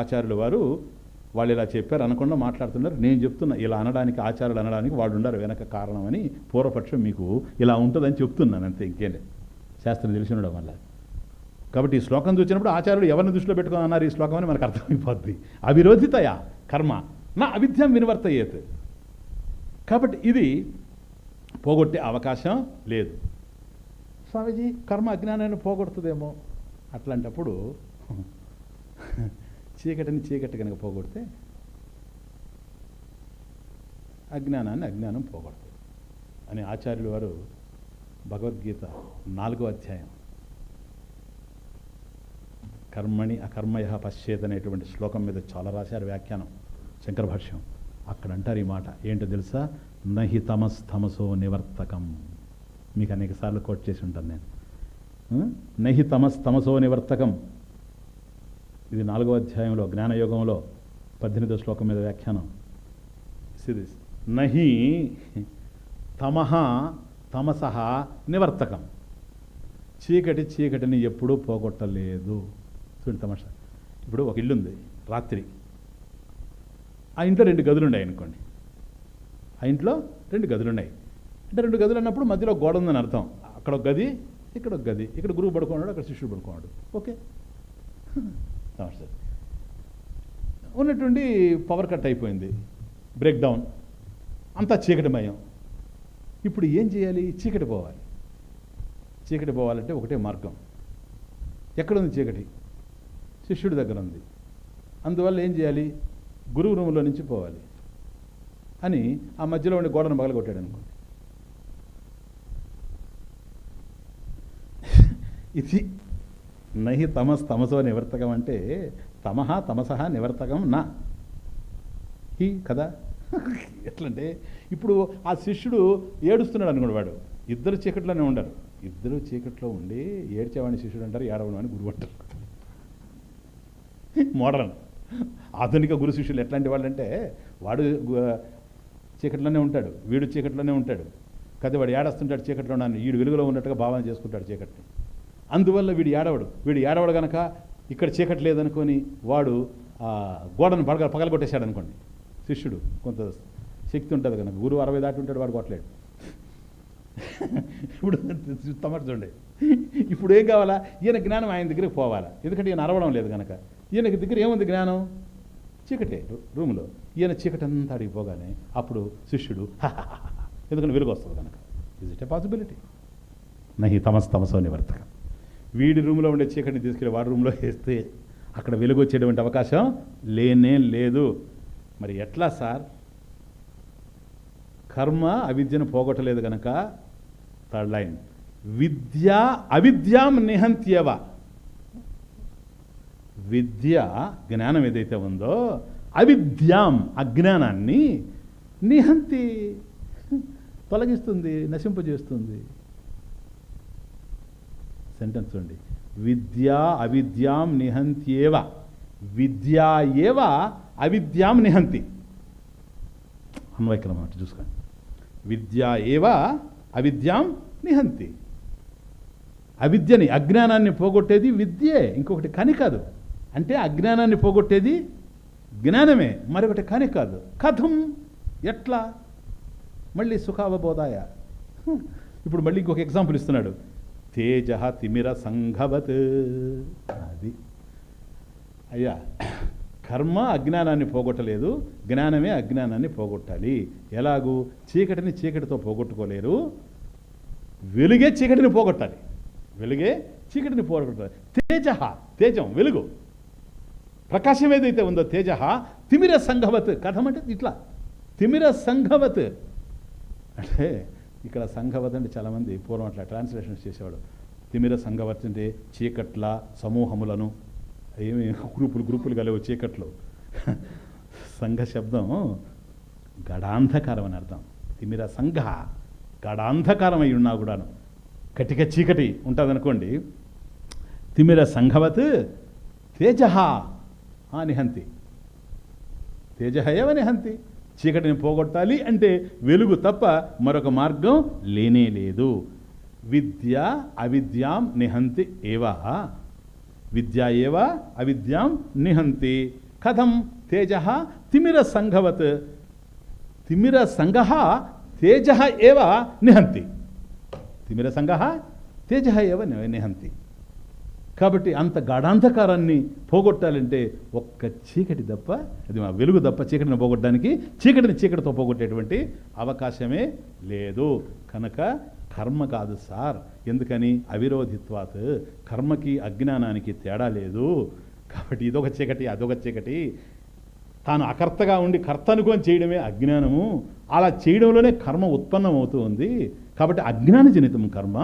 ఆచార్యుల వారు వాళ్ళు ఇలా చెప్పారు అనకుండా మాట్లాడుతున్నారు. నేను చెప్తున్నా ఇలా అనడానికి, ఆచార్యులు అనడానికి వాళ్ళు ఉండరు వెనక కారణం అని పూర్వపక్షం మీకు ఇలా ఉంటుందని చెప్తున్నాను అంతే, ఇంకేం లేదు. శాస్త్రం తెలిసి ఉండడం వల్ల. కాబట్టి ఈ శ్లోకం చూసినప్పుడు ఆచార్యులు ఎవరిని దృష్టిలో పెట్టుకుని అన్నారు ఈ శ్లోకం అని మనకు అర్థమైపోద్ది. అవిరోధితయా కర్మ నా అవిద్యం వినివర్తయేత్. కాబట్టి ఇది పోగొట్టే అవకాశం లేదు. స్వామీజీ కర్మ అజ్ఞానాన్ని పోగొడుతుందేమో, అట్లాంటప్పుడు చీకటిని చీకటి కనుక పోగొడితే అజ్ఞానాన్ని అజ్ఞానం పోగొడుతుంది అని ఆచార్యులు వారు భగవద్గీత 4వ అధ్యాయం కర్మణి అకర్మయ పశ్చేత్ అనేటువంటి శ్లోకం మీద చాలా రాశారు వ్యాఖ్యానం, శంకర భాష్యం. అక్కడ అంటారు ఈ మాట ఏంటో తెలుసా? నహి తమస్తమసో నివర్తకం. మీకు అనేక సార్లు కోట్ చేసి ఉంటాను నేను. నహి తమస్తమసో నివర్తకం. ఇది 4వ అధ్యాయంలో జ్ఞానయోగంలో 18వ శ్లోకం మీద వ్యాఖ్యానం. నహి తమః తమసః నివర్తకం. చీకటి చీకటిని ఎప్పుడూ పోగొట్టలేదు. చూడండి తమాషా. ఇప్పుడు ఒక ఇల్లు ఉంది, రాత్రి ఆ ఇంట్లో 2 గదులు ఉన్నాయి అనుకోండి. ఆ ఇంట్లో 2 గదులు ఉన్నాయి అంటే 2 గదులు అన్నప్పుడు మధ్యలో గోడ ఉందని అర్థం. అక్కడ ఒక గది, ఇక్కడ ఒక గది. ఇక్కడ గురువు పడుకున్నాడు, అక్కడ శిష్యుడు పడుకున్నాడు. ఓకే, తమాషా. ఉన్నటువంటి పవర్ కట్ అయిపోయింది, బ్రేక్ డౌన్, అంతా చీకటిమయం. ఇప్పుడు ఏం చేయాలి? చీకటి పోవాలి. చీకటి పోవాలంటే ఒకటే మార్గం. ఎక్కడుంది చీకటి? శిష్యుడి దగ్గర ఉంది. అందువల్ల ఏం చేయాలి? గురువు రూములో నుంచి పోవాలి అని ఆ మధ్యలో ఉండి గోడను పగలగొట్టాడు అనుకోండి. ఇది నహి తమసో నివర్తకం అంటే తమః తమసః నివర్తకం నా హి కదా. ఎట్లంటే ఇప్పుడు ఆ శిష్యుడు ఏడుస్తున్నాడు అనుకోండి, వాడు ఇద్దరు చీకట్లోనే ఉండరు. ఇద్దరు చీకట్లో ఉండి ఏడ్చేవాడిని శిష్యుడు అంటారు, ఏడవడం అని గురువు అంటారు. మోడర్న్ ఆధునిక గురు శిష్యులు ఎట్లాంటి వాళ్ళు అంటే వాడు చీకట్లోనే ఉంటాడు, వీడు చీకట్లోనే ఉంటాడు కదా. వాడు ఏడస్తుంటాడు చీకట్లో ఉన్నాను, వీడు వెలుగులో ఉన్నట్టుగా భావన చేసుకుంటాడు చీకటిని. అందువల్ల వీడు ఏడవడు కనుక ఇక్కడ చీకటి లేదనుకొని వాడు గోడను పగలగొట్టేశాడు అనుకోండి. శిష్యుడు కొంత శక్తి ఉంటుంది కనుక, గురువు 60 దాటి ఉంటాడు, వాడు కొట్టలేడు. ఇప్పుడు తమర్చండి. ఇప్పుడు ఏం కావాలా? ఈయన జ్ఞానం ఆయన దగ్గరికి పోవాలా, ఎందుకంటే ఈయన అరవడం లేదు కనుక. ఈయనకి దగ్గర ఏముంది జ్ఞానం? చీకటే రూములో. ఈయన చీకటి అంతా అడిగిపోగానే అప్పుడు శిష్యుడు ఎందుకంటే వెలుగు వస్తుంది కనుక. Is it a possibility? నహి తమసో నివర్తకం. వీడి రూమ్లో ఉండే చీకటిని తీసుకెళ్ళి వాడి రూమ్లో వేస్తే అక్కడ వెలుగు వచ్చేటువంటి అవకాశం లేనే లేదు. మరి ఎట్లా సార్? కర్మ అవిద్యను పోగొట్టలేదు కనుక. థర్డ్ లైన్, విద్య అవిద్యాం నిహంత్యవ. విద్య జ్ఞానం ఏదైతే ఉందో అవిద్యాం అజ్ఞానాన్ని నిహంతి తొలగిస్తుంది, నశింపజేస్తుంది. సెంటెన్స్ చూడండి, విద్యా అవిద్యాం నిహంత్యేవ. విద్యా ఏవ అవిద్యాం నిహంతి. అన్వయక్రమం అంటే చూసుకోండి. విద్యా ఏవ అవిద్యాం నిహంతి. అవిద్యని అజ్ఞానాన్ని పోగొట్టేది విద్యే, ఇంకొకటి కాని కాదు. అంటే అజ్ఞానాన్ని పోగొట్టేది జ్ఞానమే, మరొకటి కాని కాదు. కథం? ఎట్లా? మళ్ళీ సుఖావబోధాయ. ఇప్పుడు మళ్ళీ ఇంకొక ఎగ్జాంపుల్ ఇస్తున్నాడు. తేజ తిమిర సంఘవత్. అది అయ్యా, కర్మ అజ్ఞానాన్ని పోగొట్టలేదు, జ్ఞానమే అజ్ఞానాన్ని పోగొట్టాలి. ఎలాగూ? చీకటిని చీకటితో పోగొట్టుకోలేరు, వెలుగే చీకటిని పోగొట్టాలి. వెలుగే చీకటిని పోగొట్టాలి. తేజ, తేజం వెలుగు, ప్రకాశం ఏదైతే ఉందో తేజ తిమిర సంఘవత్. కథం అంటే ఇట్లా తిమిర సంఘవత్ అంటే ఇక్కడ సంఘవత్ అంటే చాలామంది పూర్వం అట్లా ట్రాన్స్లేషన్స్ చేసేవాడు. తిమిర సంఘవత్ అంటే చీకట్ల సమూహములను, ఏమి గ్రూపులు కలిగే చీకట్లు. సంఘ శబ్దం గడాంధకారం అని అర్థం. తిమిర సంఘ గడాంధకారం అయి ఉన్నా కూడాను, కటిక చీకటి ఉంటుంది అనుకోండి. తిమిర సంఘవత్ తేజ నిహంతి. తేజ ఏవ నిహంతి. చీకటిని పోగొట్టాలి అంటే వెలుగు తప్ప మరొక మార్గం లేనే లేదు. విద్య అవిద్యాం నిహంతి ఏవ. విద్యా ఏవ అవిద్యాం నిహంతి. కథం తేజ తిమిర సంఘవత్. తిమిర సంగ తేజ ఏవ నిహంతి. తిమిర సంగ తేజ ఏవ నిహంతి. కాబట్టి అంత గాఢాంధకారాన్ని పోగొట్టాలంటే ఒక్క చీకటి తప్ప, అది మా వెలుగు తప్ప చీకటిని పోగొట్టడానికి చీకటిని చీకటితో పోగొట్టేటువంటి అవకాశమే లేదు. కనుక కర్మ కాదు సార్. ఎందుకని? అవిరోధిత్వాత్. కర్మకి అజ్ఞానానికి తేడా లేదు. కాబట్టి ఇదొక చీకటి, అదొక చీకటి. తాను అకర్తగా ఉండి కర్త అనుకొని చేయడమే అజ్ఞానము. అలా చేయడంలోనే కర్మ ఉత్పన్నమవుతూ ఉంది. కాబట్టి అజ్ఞానజనితం కర్మ.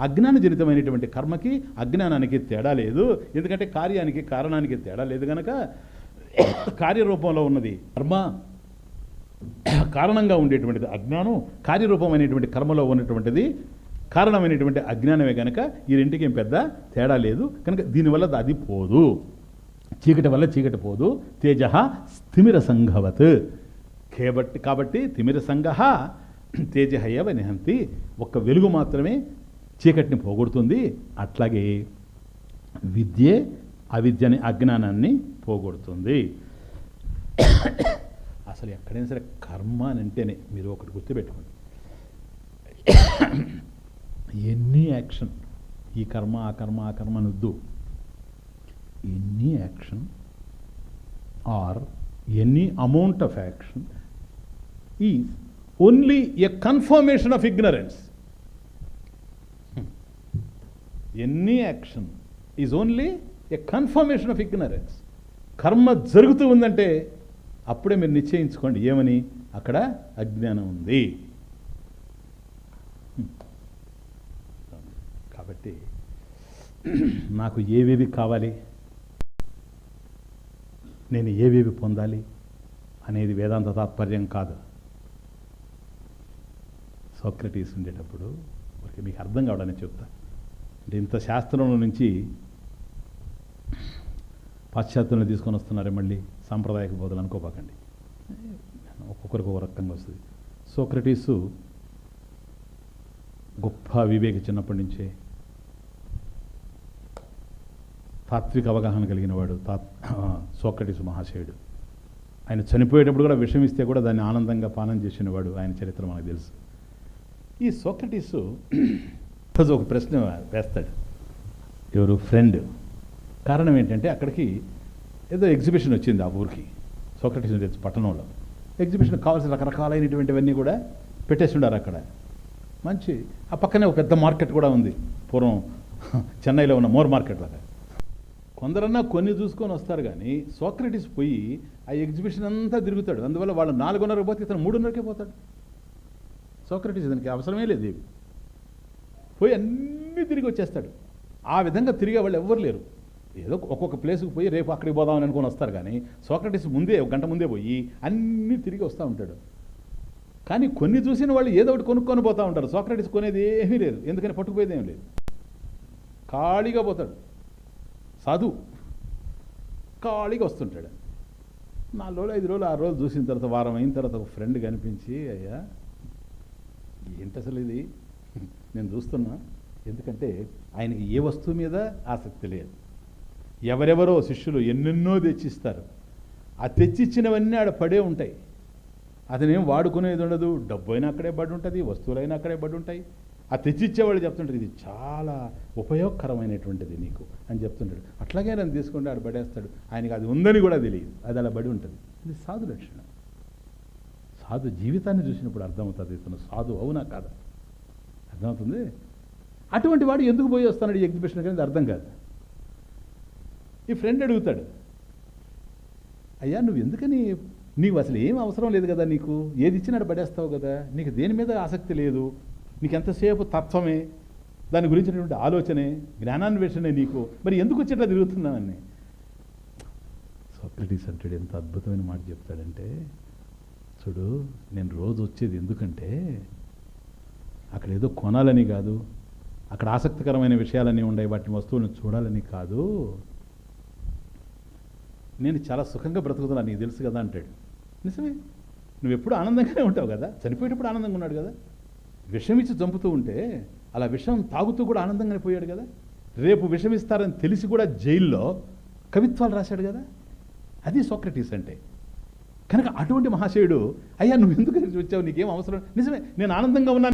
అజ్ఞానజనితమైనటువంటి కర్మకి అజ్ఞానానికి తేడా లేదు. ఎందుకంటే కార్యానికి కారణానికి తేడా లేదు కనుక కార్యరూపంలో ఉన్నది కర్మ, కారణంగా ఉండేటువంటిది అజ్ఞానం, కార్యరూపమైనటువంటి కర్మలో ఉన్నటువంటిది కారణమైనటువంటి అజ్ఞానమే కనుక ఈ రెంటికి ఏం పెద్ద తేడా లేదు. కనుక దీనివల్ల అది పోదు, చీకటి వల్ల చీకటి పోదు. తేజ స్థిమిర సంఘవత్. కాబట్టి తిమిర సంగ తేజ ఏవ నిహంతి. ఒక్క వెలుగు మాత్రమే చీకటిని పోగొడుతుంది. అట్లాగే విద్యే అవిద్యని అజ్ఞానాన్ని పోగొడుతుంది. అసలు ఎక్కడైనా సరే కర్మ అని అంటేనే మీరు ఒకటి గుర్తుపెట్టుకోండి, ఎనీ యాక్షన్, ఈ కర్మ ఆ కర్మ ఆ కర్మ అనొద్దు. Any action or any amount of action is only a confirmation of ignorance. Any action is only a confirmation of ignorance. కర్మ జరుగుతూ ఉందంటే అప్పుడే మీరు నిశ్చయించుకోండి ఏమని, అక్కడ అజ్ఞానం ఉంది. కాబట్టి నాకు ఏవేవి కావాలి, నేను ఏవేవి పొందాలి అనేది వేదాంత తాత్పర్యం కాదు. సోక్రటీస్ ఉండేటప్పుడు మీకు అర్థం కావడానికి చెప్తా. అంటే ఇంత శాస్త్రంలో నుంచి పాశ్చాత్యంలో తీసుకొని వస్తున్నారే మళ్ళీ సాంప్రదాయక బోధలు అనుకోపాకండి, ఒక్కొక్కరికి ఒక రకంగా వస్తుంది. సోక్రటీసు గొప్ప వివేకి, చిన్నప్పటి నుంచే తాత్విక అవగాహన కలిగిన వాడు సోక్రటీసు మహాశయుడు. ఆయన చనిపోయేటప్పుడు కూడా విషం ఇస్తే కూడా దాన్ని ఆనందంగా పానం చేసిన వాడు. ఆయన చరిత్ర మనకు తెలుసు. ఈ సోక్రటీసు రోజు ఒక ప్రశ్న వేస్తాడు, ఎవరు ఫ్రెండ్. కారణం ఏంటంటే అక్కడికి ఏదో ఎగ్జిబిషన్ వచ్చింది ఆ ఊరికి, సోక్రటీస్ తెచ్చు పట్టణంలో. ఎగ్జిబిషన్ కావాల్సిన రకరకాలైనటువంటివన్నీ కూడా పెట్టేసి ఉండారు అక్కడ. మంచి ఆ పక్కనే ఒక పెద్ద మార్కెట్ కూడా ఉంది, పూర్వం చెన్నైలో ఉన్న మోర్ మార్కెట్ లాగా. కొందరన్నా కొన్ని చూసుకొని వస్తారు కానీ సోక్రటీస్ పోయి ఆ ఎగ్జిబిషన్ అంతా తిరుగుతాడు. అందువల్ల వాళ్ళు 4:30 పోతే ఇతను 3:30కే పోతాడు. సోక్రటీస్ దానికి అవసరమే లేదు, ఏవి పోయి అన్నీ తిరిగి వచ్చేస్తాడు. ఆ విధంగా తిరిగే వాళ్ళు ఎవ్వరు లేరు. ఏదో ఒక్కొక్క ప్లేస్కి పోయి రేపు అక్కడికి పోదామని అనుకుని వస్తారు కానీ సోక్రటీస్ ముందే 1 గంట ముందే పోయి అన్నీ తిరిగి వస్తూ ఉంటాడు. కానీ కొన్ని చూసిన వాళ్ళు ఏదో ఒకటి కొనుక్కొని పోతూ ఉంటారు. సోక్రటీస్ కొనేది ఏమీ లేదు, ఎందుకని పట్టుకుపోయేది ఏం లేదు, ఖాళీగా పోతాడు. సాధు ఖాళీగా వస్తుంటాడు. 4 రోజులు 5 రోజులు 6 రోజులు చూసిన తర్వాత, వారం అయిన తర్వాత ఒక ఫ్రెండ్ కనిపించి, అయ్యా ఏంటి అసలు ఇది నేను చూస్తున్నా. ఎందుకంటే ఆయనకి ఏ వస్తువు మీద ఆసక్తి లేదు. ఎవరెవరో శిష్యులు ఎన్నెన్నో తెచ్చిస్తారు. ఆ తెచ్చిచ్చినవన్నీ ఆడ పడే ఉంటాయి. అతనేం వాడుకునేది ఉండదు. డబ్బు అయినా అక్కడే పడి ఉంటుంది, వస్తువులైనా అక్కడే పడి ఉంటాయి. ఆ తెచ్చిచ్చేవాళ్ళు చెప్తుంటారు, ఇది చాలా ఉపయోగకరమైనటువంటిది నీకు అని చెప్తుంటాడు. అట్లాగే నన్ను తీసుకుంటే ఆడ పడేస్తాడు. ఆయనకి అది ఉందని కూడా తెలియదు, అది అలా పడి ఉంటుంది. ఇది సాధు లక్షణం. సాధు జీవితాన్ని చూసినప్పుడు అర్థమవుతుంది ఇతను సాధు అవునా కాదా, అర్థమవుతుంది. అటువంటి వాడు ఎందుకు పోయి వస్తాడు ఈ ఎగ్జిబిషన్ కానీ అర్థం కాదు. ఈ ఫ్రెండ్ అడుగుతాడు, అయ్యా నువ్వు ఎందుకని, నీకు అసలు ఏం అవసరం లేదు కదా, నీకు ఏది ఇచ్చినాడు పడేస్తావు కదా, నీకు దేని మీద ఆసక్తి లేదు, నీకు ఎంతసేపు తత్వమే, దాని గురించినటువంటి ఆలోచనే, జ్ఞానాన్వేషణే నీకు, మరి ఎందుకు వచ్చేట్లా తిరుగుతున్నానని. సోక్రటీస్ అంటాడు, ఎంత అద్భుతమైన మాట చెప్తాడంటే, చూడు నేను రోజు వచ్చేది ఎందుకంటే అక్కడ ఏదో కొనాలని కాదు, అక్కడ ఆసక్తికరమైన విషయాలన్నీ ఉన్నాయి, వాటిని వస్తువులను చూడాలని కాదు, నేను చాలా సుఖంగా బ్రతుకుతున్నా నీకు తెలుసు కదా అంటాడు. నిజమే, నువ్వు ఎప్పుడు ఆనందంగానే ఉంటావు కదా, చనిపోయేటప్పుడు ఆనందంగా ఉన్నాడు కదా, విషం ఇచ్చి చంపుతూ ఉంటే అలా విషం తాగుతూ కూడా ఆనందంగానే పోయాడు కదా. రేపు విషమిస్తారని తెలిసి కూడా జైల్లో కవిత్వాలు రాశాడు కదా, అది సోక్రటీస్ అంటే. కనుక అటువంటి మహాశయుడు, అయ్యా నువ్వు ఎందుకు వచ్చావు, నీకేం అవసరం, నిజమే నేను ఆనందంగా ఉన్నాను